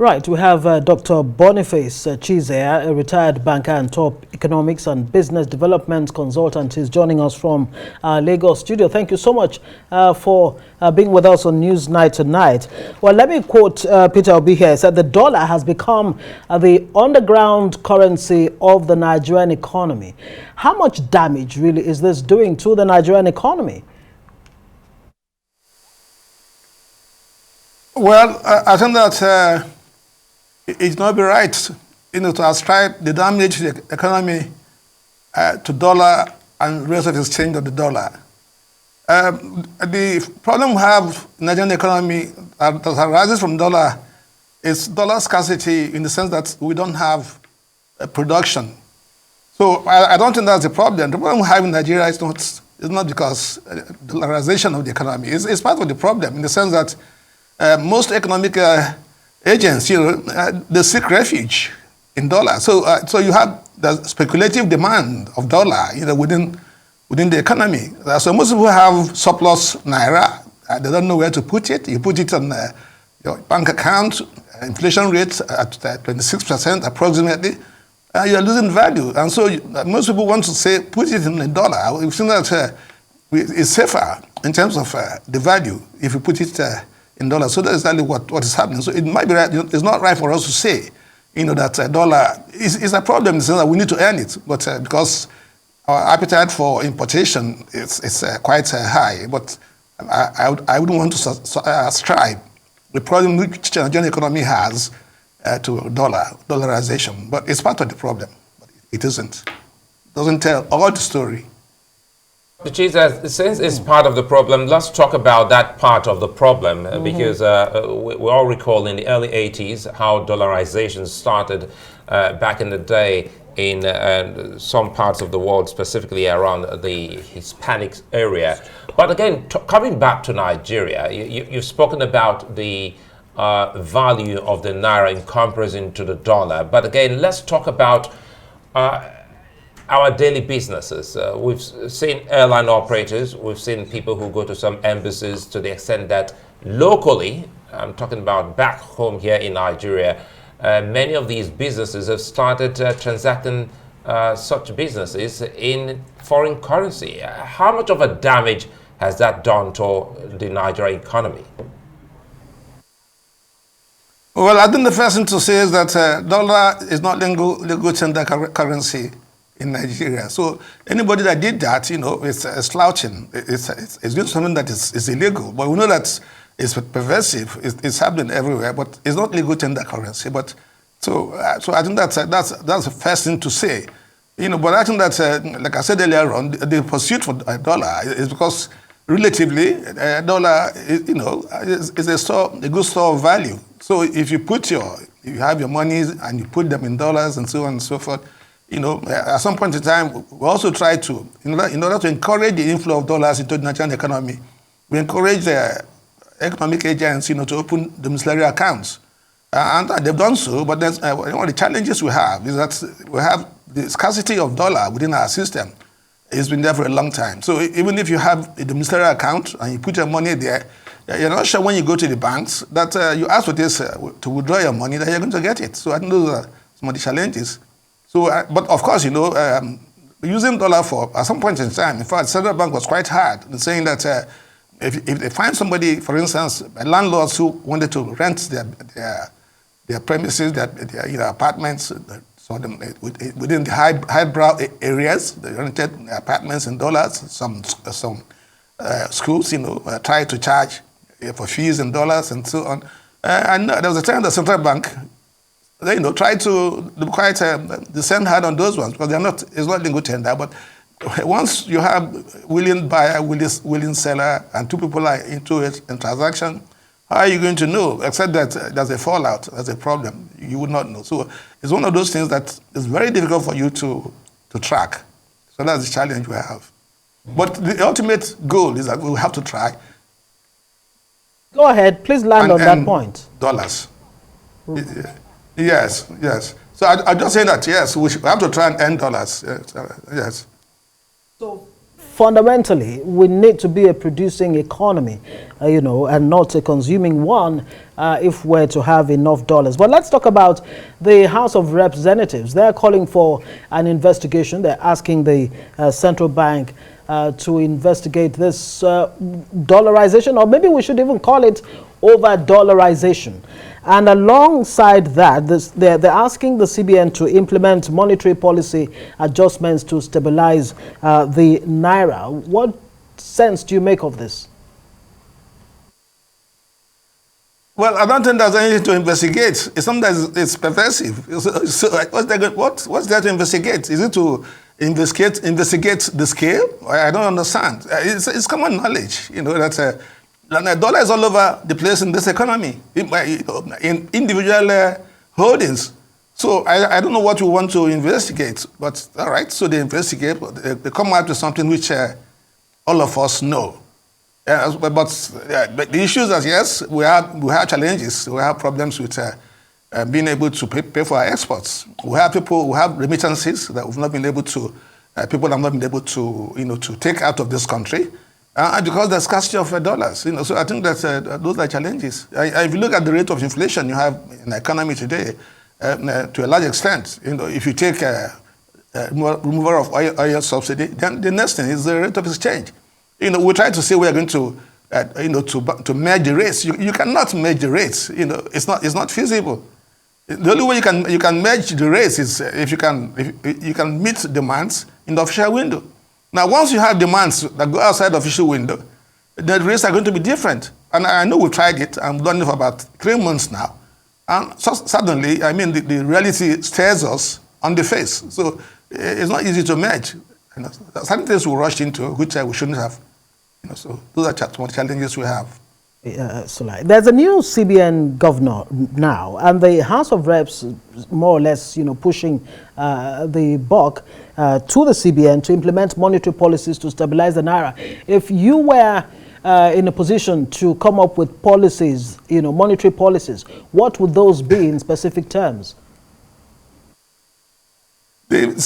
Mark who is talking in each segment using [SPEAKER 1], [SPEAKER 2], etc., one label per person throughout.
[SPEAKER 1] Right, we have Dr. Boniface Chizea, a retired banker and top economics and business development consultant. He's joining us from Lagos studio. Thank you so much for being with us on News Night tonight. Well, let me quote Peter Obi here. He said the dollar has become the underground currency of the Nigerian economy. How much damage really is this doing to the Nigerian economy?
[SPEAKER 2] Well, I think that it not be right, to ascribe the damage to the economy to dollar and rate of exchange of the dollar. The problem we have in the Nigerian economy that arises from dollar is dollar scarcity in the sense that we don't have production. So I don't think that's the problem. The problem we have in Nigeria is not because dollarization of the economy. It's part of the problem in the sense that most economic agents, they seek refuge in dollars. So you have the speculative demand of dollar, within the economy. So most people have surplus naira. They don't know where to put it. You put it on your bank account. Inflation rate at 26% approximately. You are losing value, and so most people want to say put it in a dollar. We've seen that it's safer in terms of the value if you put it in dollars. So that's exactly what is happening. So it might be right. It's not right for us to say, that dollar is a problem in the sense that we need to earn it, but because our appetite for importation is quite high. But I wouldn't want to ascribe the problem which the Nigerian economy has to dollarization. But it's part of the problem. But it isn't. It doesn't tell all the story.
[SPEAKER 3] Chizea, since it's part of the problem, let's talk about that part of the problem, because we all recall in the early 80s how dollarization started back in the day in some parts of the world, specifically around the Hispanic area. But again, coming back to Nigeria, you've spoken about the value of the naira in comparison to the dollar. But again, let's talk about our daily businesses. We've seen airline operators, we've seen people who go to some embassies to the extent that locally, I'm talking about back home here in Nigeria, many of these businesses have started transacting such businesses in foreign currency. How much of a damage has that done to the Nigerian economy?
[SPEAKER 2] Well, I think the first thing to say is that dollar is not legal tender currency in Nigeria. So anybody that did that, is slouching. It's doing something that is illegal. But we know that it's pervasive. It's happening everywhere. But it's not legal tender currency. But so I think that's the first thing to say. But I think that, like I said earlier on, the pursuit for a dollar is because relatively dollar, is a good store of value. So if you have your money and you put them in dollars and so on and so forth. At some point in time, we also try to, in order to encourage the inflow of dollars into the Nigerian economy, we encourage the economic agents, to open domiciliary accounts. And they've done so, but one of the challenges we have is that we have the scarcity of dollar within our system. It's been there for a long time. So even if you have a domiciliary account and you put your money there, you're not sure when you go to the banks that you ask for this to withdraw your money, that you're going to get it. So I think those are some of the challenges. So, but of course, using dollar at some point in time, in fact, Central Bank was quite hard in saying that if they find somebody, for instance, landlords who wanted to rent their premises, their apartments, within the highbrow areas, they rented apartments in dollars. Some schools, tried to charge for fees in dollars and so on. And there was a time the Central Bank, they try to quite descend hard on those ones because it's not legal tender. But once you have willing buyer, willing seller, and two people are into it in transaction, how are you going to know? Except that there's a fallout, there's a problem. You would not know. So it's one of those things that is very difficult for you to track. So that's the challenge we have. But the ultimate goal is that we have to try.
[SPEAKER 1] Go ahead, please land on that point.
[SPEAKER 2] Dollars. Yes. So I'm just saying that, yes, we have to try and earn dollars. Yes.
[SPEAKER 1] So fundamentally, we need to be a producing economy, and not a consuming one if we're to have enough dollars. But let's talk about the House of Representatives. They're calling for an investigation. They're asking the central bank to investigate this dollarization, or maybe we should even call it over-dollarization. And alongside that, they're asking the CBN to implement monetary policy adjustments to stabilize the naira. What sense do you make of this?
[SPEAKER 2] Well, I don't think there's anything to investigate. It's something it's pervasive. So what's there to investigate? Is it to investigate the scale? I don't understand. It's common knowledge, that the dollar is all over the place in this economy, in individual holdings. So I don't know what we want to investigate, but all right, so they investigate, they come out with something which all of us know. But the issues are, yes, we have challenges. We have problems with being able to pay for our exports. We have people who have remittances that we've not been able to, people have not been able to, to take out of this country. Because there's scarcity of dollars, so I think that those are challenges. If you look at the rate of inflation you have in the economy today, to a large extent, if you take removal of oil subsidy, then the next thing is the rate of exchange. We try to say we are going to, to merge the rates. You cannot merge the rates. It's not feasible. The only way you can merge the rates is if you can meet demands in the official window. Now, once you have demands that go outside the official window, the rates are going to be different. And I know we've tried it. I've done it for about 3 months now. And so suddenly, the reality stares us on the face. So it's not easy to merge. Certain things we rushed into, which we shouldn't have. So those are some challenges we have.
[SPEAKER 1] There's a new CBN governor now, and the House of Reps more or less, pushing the buck to the CBN to implement monetary policies to stabilize the naira. If you were in a position to come up with policies, monetary policies, what would those be in specific terms?
[SPEAKER 2] The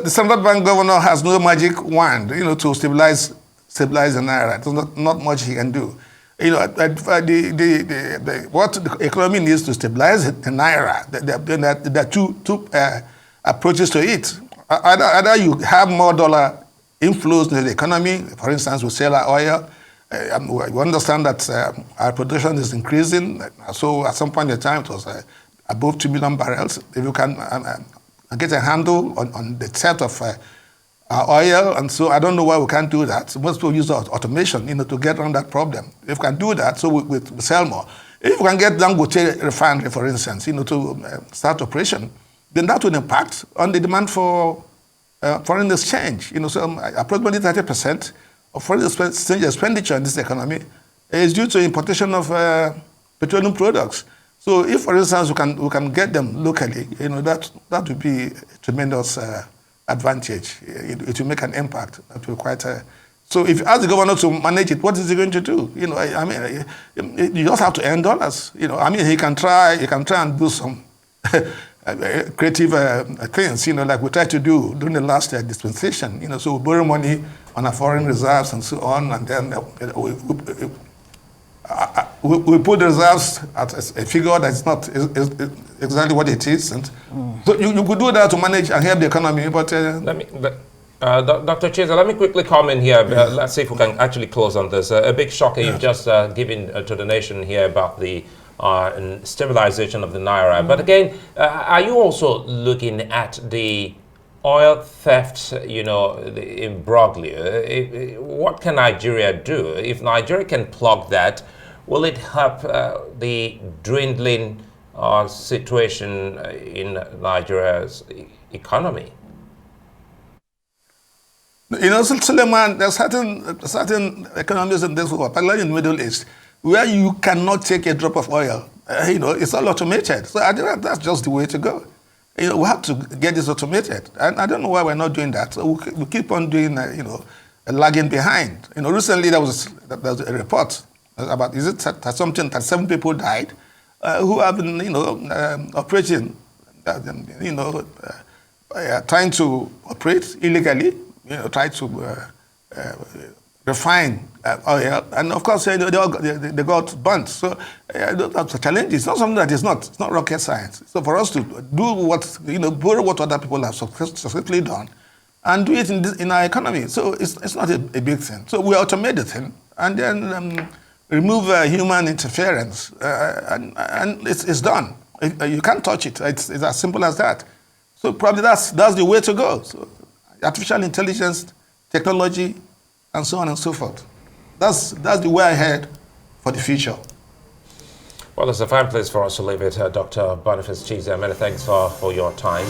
[SPEAKER 2] central bank governor has no magic wand, to stabilize the naira. There's not much he can do. What the economy needs to stabilize the naira, there are two approaches to it. Either you have more dollar inflows into the economy. For instance, we sell our oil. We understand that our production is increasing. So at some point in time, it was above 2 million barrels. If you can get a handle on the set of oil, and so I don't know why we can't do that. Most people use automation, to get around that problem. If we can do that, so we sell more. If we can get Dangote refinery, for instance, to start operation, then that will impact on the demand for foreign exchange. So approximately 30% of foreign exchange expenditure in this economy is due to importation of petroleum products. So if, for instance, we can get them locally, that would be a tremendous advantage. It will make an impact. That will quite. So if you ask the governor to manage it, what is he going to do? You just have to earn dollars. He can try and do some creative things. Like we tried to do during the last dispensation. So we borrow money on our foreign reserves and so on, and then we put the reserves at a figure that's not exactly what it is. And so you could do that to manage and help the economy, but...
[SPEAKER 3] Dr. Chizea, let me quickly comment here. Let's see if we can actually close on this. A big shocker you've just given to the nation here about the stabilization of the naira. But again, are you also looking at the oil theft, the imbroglio? What can Nigeria do? If Nigeria can plug that, will it help the dwindling situation in Nigeria's economy?
[SPEAKER 2] Suleiman, there's certain economies in this world, particularly in the Middle East, where you cannot take a drop of oil. It's all automated. So I think that's just the way to go. We have to get this automated. And I don't know why we're not doing that. So we keep on doing, lagging behind. Recently there was a report about, something that 7 people died who have been, operating, trying to operate illegally, try to refined oil, and of course they got burnt. So that's a challenge. It's not something that it's not rocket science. So for us to do what, borrow what other people have successfully done, and do it in our economy. So it's not a big thing. So we automate the thing, and then remove human interference, and it's done. You can't touch it. It's as simple as that. So probably that's the way to go. So artificial intelligence, technology, and so on and so forth. That's the way ahead for the future.
[SPEAKER 3] Well, it's a fine place for us to leave it. Dr. Boniface Chizea, many thanks for your time.